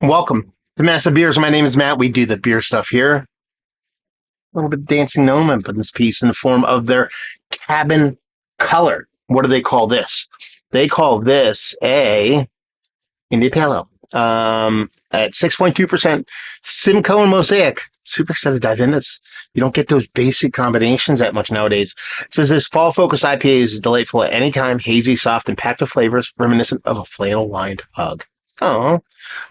Welcome to Massive Beers. My name is Matt. We do the beer stuff here. A little bit of dancing gnome up in this piece in the form of their cabin color. What do they call this? They call this a India Pale Ale. At 6.2%, Simcoe and Mosaic. Super excited to dive in this. You don't get those basic combinations that much nowadays. It says this fall-focused IPA is delightful at any time, hazy, soft, and packed with flavors, reminiscent of a flannel-lined hug. Oh,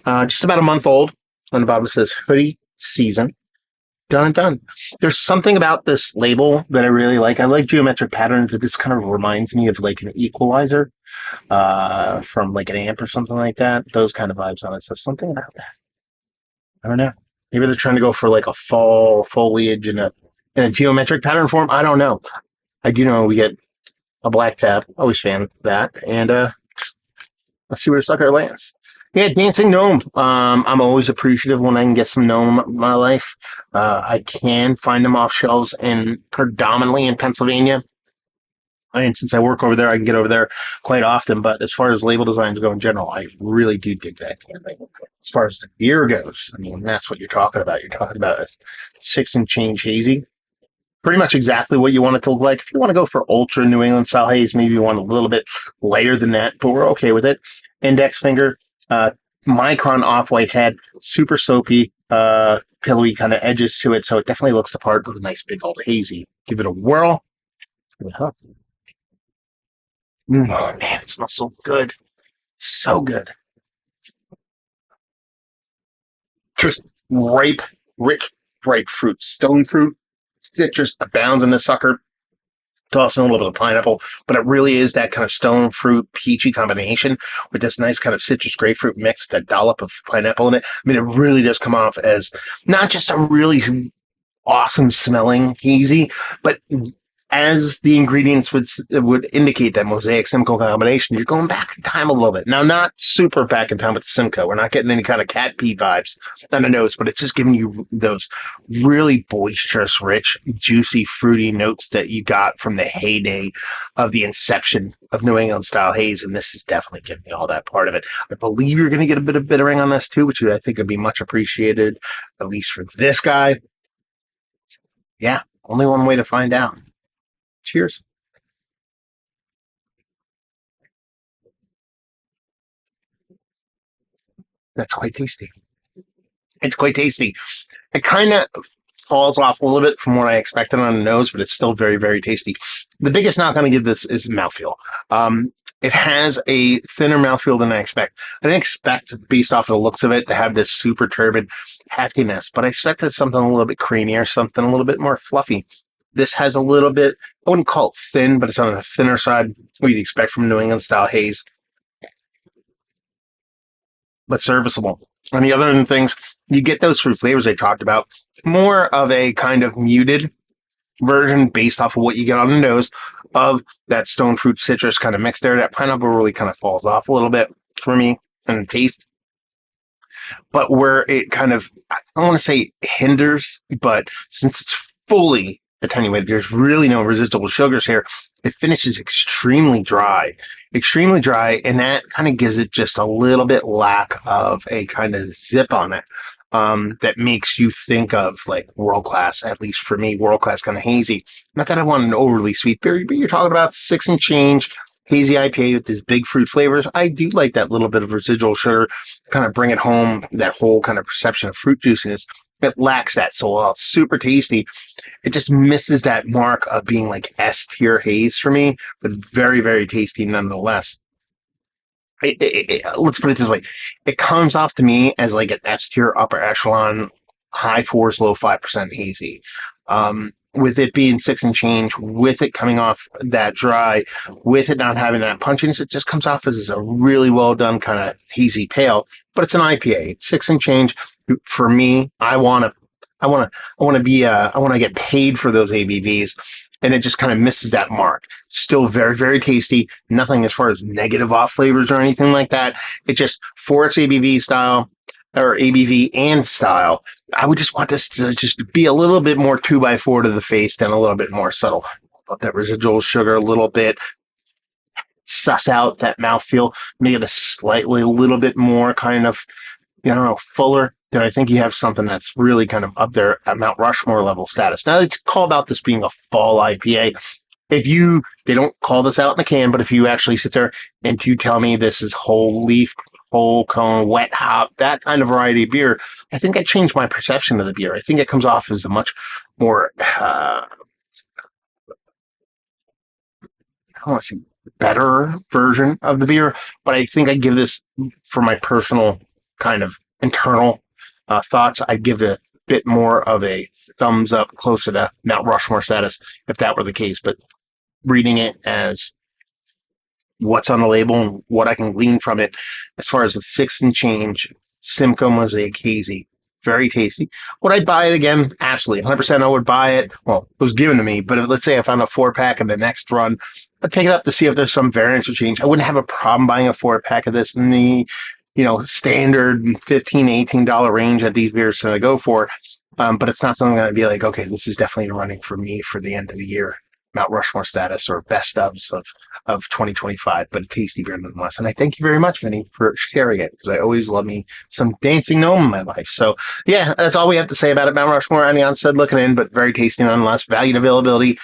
just about a month old. On the bottom it says hoodie season. Done and done. There's something about this label that I really like. I like geometric patterns, but this kind of reminds me of like an equalizer from like an amp or something like that. Those kind of vibes on it. So something about that. I don't know. Maybe they're trying to go for like a fall foliage in a geometric pattern form. I don't know. I do know we get a black tab. Always fan of that. And let's see where the sucker lands. Yeah, Dancing Gnome. I'm always appreciative when I can get some gnome in my life. I can find them off shelves predominantly in Pennsylvania. And since I work over there, I can get over there quite often. But as far as label designs go in general, I really do dig that can label. As far as the beer goes, I mean, that's what you're talking about. You're talking about a 6 and change hazy. Pretty much exactly what you want it to look like. If you want to go for ultra New England style haze, maybe you want a little bit lighter than that, but we're okay with it. Index finger. Micron off-white head, super soapy, pillowy kind of edges to it, so it definitely looks the part of a nice big old hazy. Give it a whirl. Oh man, it smells so good. So good. Just ripe, rich, ripe fruit. Stone fruit, citrus abounds in this sucker. Toss in a little bit of pineapple, but it really is that kind of stone fruit peachy combination with this nice kind of citrus grapefruit mix with that dollop of pineapple in it. I mean, it really does come off as not just a really awesome smelling hazy, but as the ingredients would indicate, that Mosaic Simcoe combination, you're going back in time a little bit. Now, not super back in time with the Simcoe. We're not getting any kind of cat pee vibes on the nose, but it's just giving you those really boisterous, rich, juicy, fruity notes that you got from the heyday of the inception of New England style haze. And this is definitely giving you all that part of it. I believe you're going to get a bit of bittering on this too, which I think would be much appreciated, at least for this guy. Yeah, only one way to find out. Cheers. That's quite tasty. It's quite tasty. It kind of falls off a little bit from what I expected on the nose, but it's still very, very tasty. The biggest knock I'm going to give this is mouthfeel. It has a thinner mouthfeel than I expect. I didn't expect, based off of the looks of it, to have this super turbid heftiness, but I expected something a little bit creamier, something a little bit more fluffy. This has a little bit, I wouldn't call it thin, but it's on the thinner side, what you'd expect from New England style haze, but serviceable. On the other end things, you get those fruit flavors I talked about, more of a kind of muted version based off of what you get on the nose of that stone fruit citrus kind of mix there. That pineapple really kind of falls off a little bit for me in the taste. But where it kind of, I don't want to say hinders, but since it's fully attenuated, there's really no residual sugars here. It finishes extremely dry, and that kind of gives it just a little bit lack of a kind of zip on it. That makes you think of like world class, at least for me, world class kind of hazy. Not that I want an overly sweet beer, but you're talking about 6 and change hazy IPA with these big fruit flavors. I do like that little bit of residual sugar to kind of bring it home, that whole kind of perception of fruit juiciness. It lacks that. So while it's super tasty, it just misses that mark of being like S tier haze for me, but very, very tasty nonetheless. Let's put it this way. It comes off to me as like an S tier upper echelon, high 4s, low 5% hazy. With it being 6 and change, with it coming off that dry, with it not having that punchiness, it just comes off as a really well done kind of hazy pale, but it's an IPA. It's 6 and change. For me, I want to get paid for those ABVs, and it just kind of misses that mark. Still very, very tasty. Nothing as far as negative off flavors or anything like that. It just, for its ABV style, or ABV and style, I would just want this to just be a little bit more 2x4 to the face than a little bit more subtle. Up that residual sugar a little bit. suss out that mouthfeel, make it a little bit more kind of, I don't know, fuller, then I think you have something that's really kind of up there at Mount Rushmore level status. Now they call about this being a fall IPA. They don't call this out in the can, but if you actually sit there and you tell me this is whole leaf, whole cone, wet hop, that kind of variety of beer, I think I changed my perception of the beer. I think it comes off as a much more, I don't want to say better version of the beer, but I think I give this, for my personal kind of internal thoughts, I'd give it a bit more of a thumbs up, closer to Mount Rushmore status if that were the case. But reading it as what's on the label and what I can glean from it, as far as the 6 and change Simcoe Mosaic Hazy, very tasty. Would I buy it again? Absolutely. 100% I would buy it. Well, it was given to me, but let's say I found a 4-pack in the next run, I'd pick it up to see if there's some variance or change. I wouldn't have a problem buying a 4-pack of this in the, standard $15, $18 range that these beers are going to go for. But it's not something that I'd be like, okay, this is definitely running for me for the end of the year. Mount Rushmore status or best ofs of 2025, but a tasty beer nonetheless. And I thank you very much, Vinny, for sharing it, because I always love me some Dancing Gnome in my life. So yeah, that's all we have to say about it. Mount Rushmore, on the onset looking in, but very tasty nonetheless. Valued availability.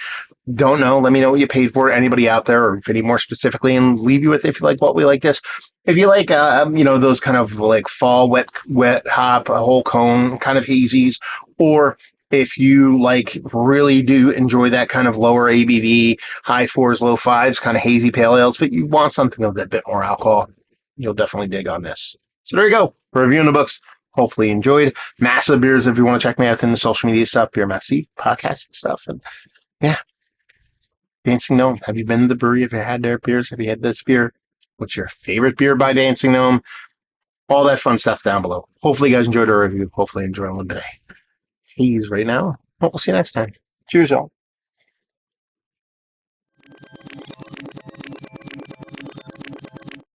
Don't know. Let me know what you paid for it. Anybody out there, or Vinny more specifically, and leave you with if you like what we like this. If you like, those kind of like fall wet hop, a whole cone kind of hazies, or if you really do enjoy that kind of lower ABV, high 4s, low 5s, kind of hazy pale ales, but you want something with a bit more alcohol, you'll definitely dig on this. So there you go. Reviewing the books. Hopefully you enjoyed. Massive Beers, if you want to check me out in the social media stuff, Beer Massive podcast and stuff. And yeah, Dancing Gnome. Have you been to the brewery? Have you had their beers? Have you had this beer? What's your favorite beer by Dancing Gnome? All that fun stuff down below. Hopefully you guys enjoyed our review. Hopefully you enjoyed a little bit of haze right now. Well, we'll see you next time. Cheers, y'all.